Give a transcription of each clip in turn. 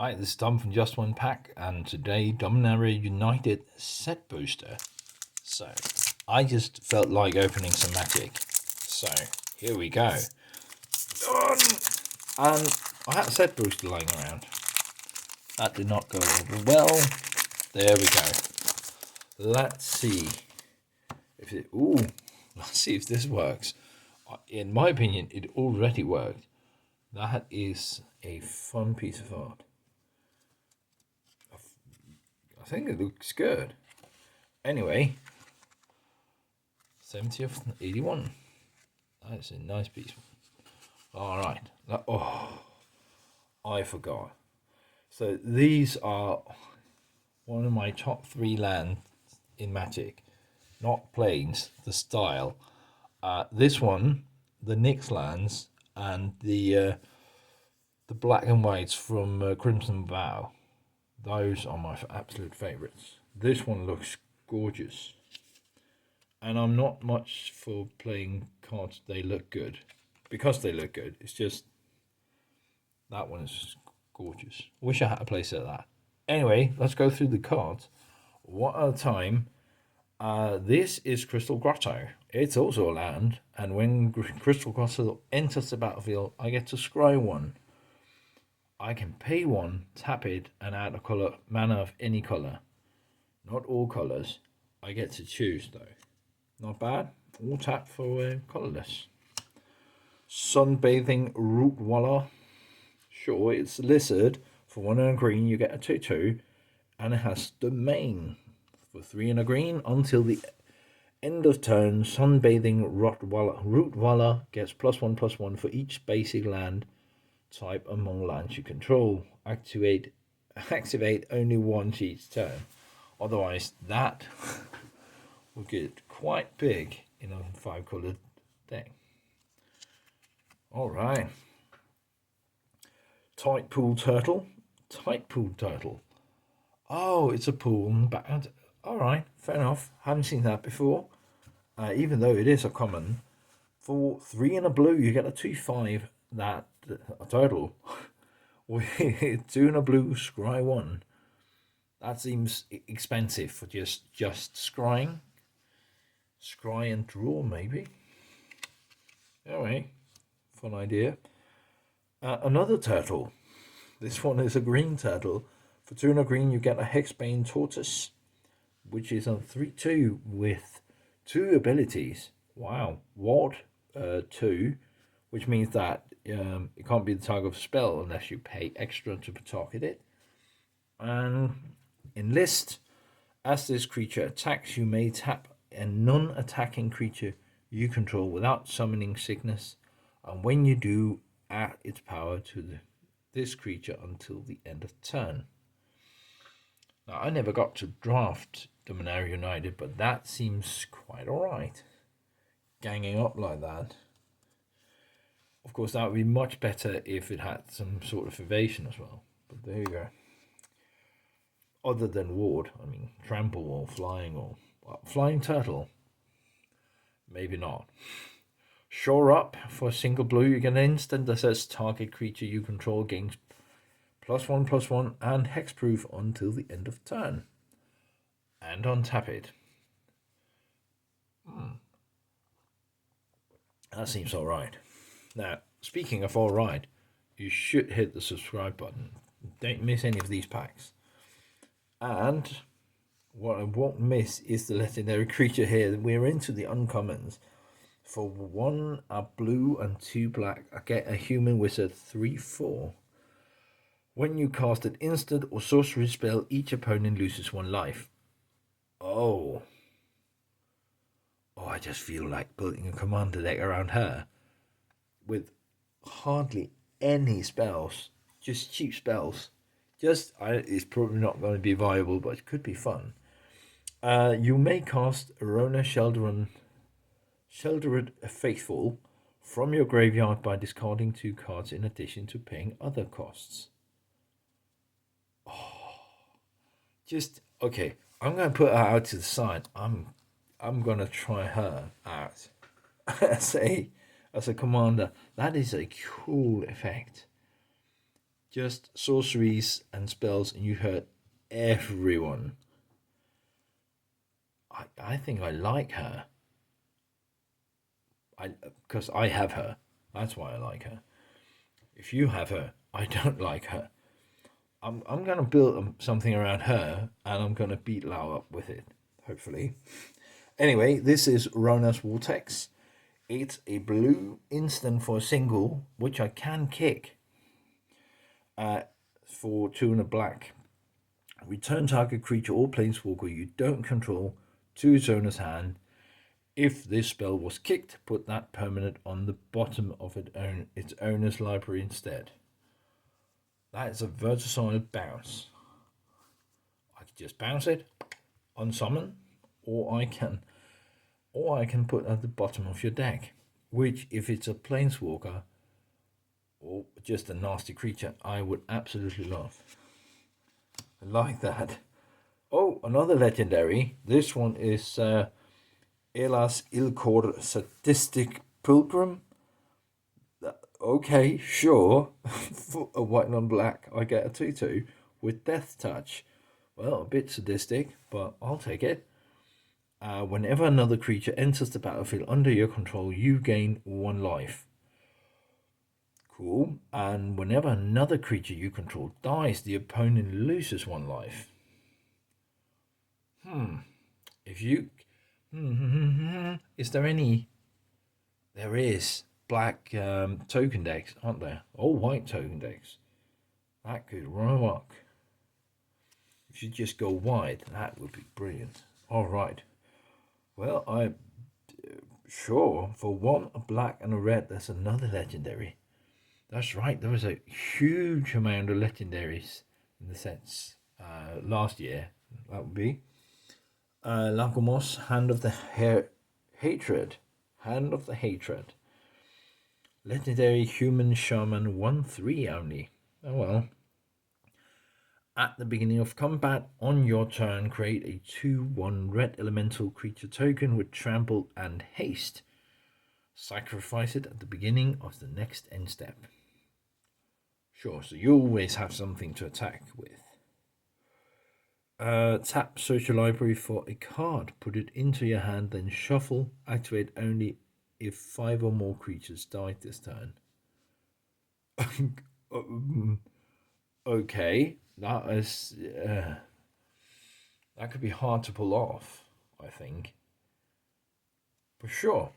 Hi, this is Tom from Just One Pack, and today Dominaria United set booster. So, I just felt like opening some magic. So, here we go. And I had a set booster lying around. That did not go over well. There we go. Let's see if it. Ooh, let's see if this works. In my opinion, it already worked. That is a fun piece of art. I think it looks good. Anyway, 70th, 81. That's a nice piece. Alright. Oh, I forgot. So these are one of my top 3 lands in Magic. Not planes, the style. This one, the Nyx lands, and the black and whites from Crimson Vow. Those are my absolute favourites. This one looks gorgeous. And I'm not much for playing cards they look good. Because they look good. It's just that one is gorgeous. Wish I had a playset of that. Anyway, let's go through the cards. One at a time. This is Crystal Grotto. It's also a land, and when Crystal Grotto enters the battlefield, I get to scry 1. I can pay 1, tap it, and add a color mana of any color. Not all colors. I get to choose though. Not bad. All tap for colorless. Sunbathing Root Waller. Sure, it's a lizard. For 1 and a green, you get a 2/2, and it has domain. For 3 and a green, until the end of turn, Sunbathing Root Waller gets +1/+1 for each basic land type among lands you control. Activate only once each turn. Otherwise, that will get quite big in a 5-colored deck. Alright. Tight Pool Turtle. Oh, it's a pool. Alright, fair enough. Haven't seen that before. Even though it is a common. For 3 and a blue, you get a 2/5 that a turtle. With 2 and a blue, scry 1. That seems expensive for just scrying. Scry and draw, maybe. Anyway, fun idea. Another turtle. This one is a green turtle. For 2 and a green, you get a Hexbane Tortoise, which is a 3/2 with 2 abilities. Wow. Ward 2, which means that it can't be the target of a spell unless you pay extra to target it. And enlist. As this creature attacks, you may tap a non-attacking creature you control without summoning sickness, and when you do, add its power to this creature until the end of turn. Now, I never got to draft Dominaria United, but that seems quite alright. Ganging up like that. Of course, that would be much better if it had some sort of evasion as well. But there you go. Other than ward, I mean, trample or flying turtle. Maybe not. Shore up for a single blue. You get an instant that says target creature you control gains +1/+1 and hexproof until the end of turn. And untap it. That seems alright. Now, speaking of alright, you should hit the subscribe button. Don't miss any of these packs. And what I won't miss is the legendary creature here. We're into the uncommons. For 1 a blue and 2 black, I get a human wizard 3/4. When you cast an instant or sorcery spell, each opponent loses 1 life. Oh, I just feel like building a commander deck around her with hardly any spells, just cheap spells. It's probably not going to be viable, but it could be fun. You may cast Arona Sheltered Faithful from your graveyard by discarding 2 cards in addition to paying other costs. Okay. I'm gonna put her out to the side. I'm gonna try her out as a commander. That is a cool effect. Just sorceries and spells, and you hurt everyone. I think I like her. Because I have her. That's why I like her. If you have her, I don't like her. I'm gonna build something around her, and I'm gonna beat Lau up with it. Hopefully. Anyway, this is Rona's Vortex. It's a blue instant for a single, which I can kick. For 2 and a black. Return target creature or planeswalker you don't control to its owner's hand. If this spell was kicked, put that permanent on the bottom of its owner's library instead. That is a versatile bounce. I can just bounce it, unsummon, or I can put at the bottom of your deck. Which, if it's a planeswalker or just a nasty creature, I would absolutely love. I like that. Oh, another legendary. This one is Elas Ilkor Sadistic Pilgrim. Okay, sure. For a white and black, I get a 2/2 with Death Touch. Well, a bit sadistic, but I'll take it. Whenever another creature enters the battlefield under your control, you gain 1 life. Cool. And whenever another creature you control dies, the opponent loses 1 life. If you... Is there any... There is black token decks, aren't there? Or white token decks. That could rock. If you just go white, that would be brilliant. Alright. Well, I'm sure for 1, a black and a red, there's another legendary. That's right, there was a huge amount of legendaries in the sets last year. That would be Lagomos, Hand of the Hatred. Hand of the Hatred. Legendary Human Shaman 1/3 only. Oh well. At the beginning of combat, on your turn, create a 2/1 red elemental creature token with trample and haste. Sacrifice it at the beginning of the next end step. Sure, so you always have something to attack with. Tap, search your library for a card, put it into your hand, then shuffle. Activate only if 5 or more creatures died this turn. Okay, that is that could be hard to pull off, I think. For sure.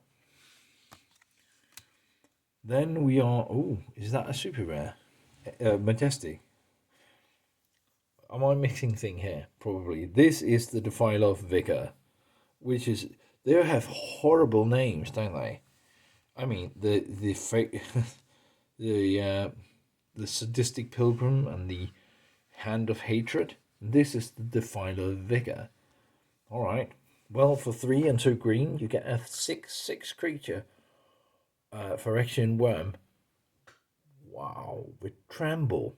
Then we are... Oh, is that a super rare? Majestic. Am I mixing thing here? Probably. This is the Defiler of Vigor, which is... They have horrible names, don't they? I mean, the the sadistic pilgrim and the hand of hatred. This is the Defiler of Vigor. All right. Well, for 3 and 2 green, you get a 6/6 creature. Phyrexian Worm. Wow, with Tremble.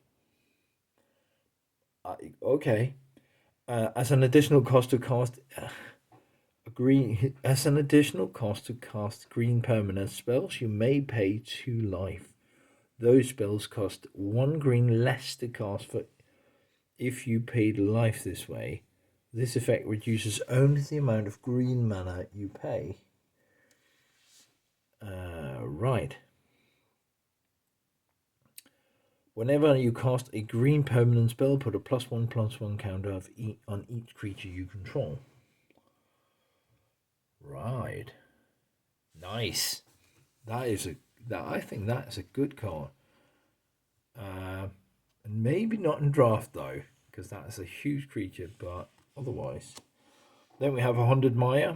Okay. As an additional cost to cast green permanent spells, you may pay 2 life. Those spells cost 1 green less to cast for if you paid life this way. This effect reduces only the amount of green mana you pay. Right. Whenever you cast a green permanent spell, put a +1/+1 counter on each creature you control. Right. Nice. I think that is a good card. And maybe not in draft though, because that is a huge creature, but otherwise. Then we have 100 Maya.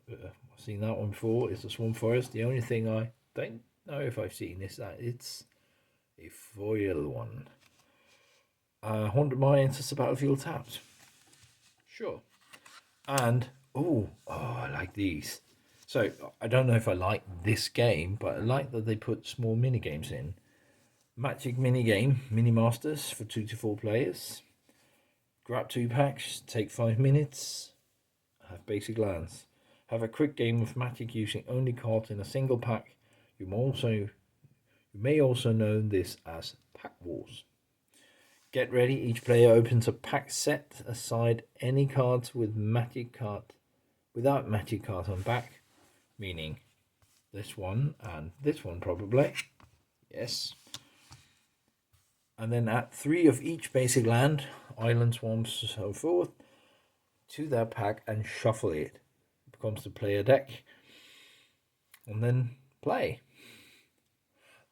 I've seen that one before. It's a Swamp Forest. The only thing I don't know if I've seen is that it's a foil one. 100 Maya enters the battlefield tapped. Sure. And, I like these. So, I don't know if I like this game, but I like that they put small mini games in. Magic minigame, Mini Masters for 2 to 4 players. Grab 2 packs, take 5 minutes, have basic lands. Have a quick game of Magic using only cards in a single pack. You may also know this as Pack Wars. Get ready. Each player opens a pack set aside any cards with magic card without magic cards on back, meaning this one and this one probably. Yes. And then add 3 of each basic land, island, swamps, so forth, to their pack and shuffle it. It becomes the player deck. And then play.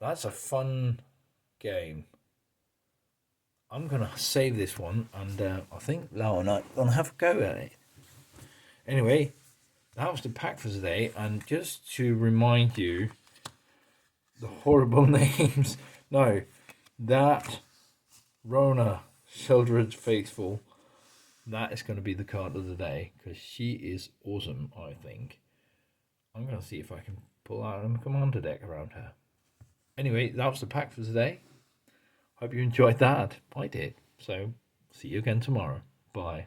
That's a fun game. I'm going to save this one, and I think Lau and I are going to have a go at it. Anyway, that was the pack for today, and just to remind you, the horrible names. No, that Rona Sheldred Faithful, that is going to be the card of the day, because she is awesome, I think. I'm going to see if I can pull out a commander deck around her. Anyway, that was the pack for today. Hope you enjoyed that. I did. So, see you again tomorrow. Bye.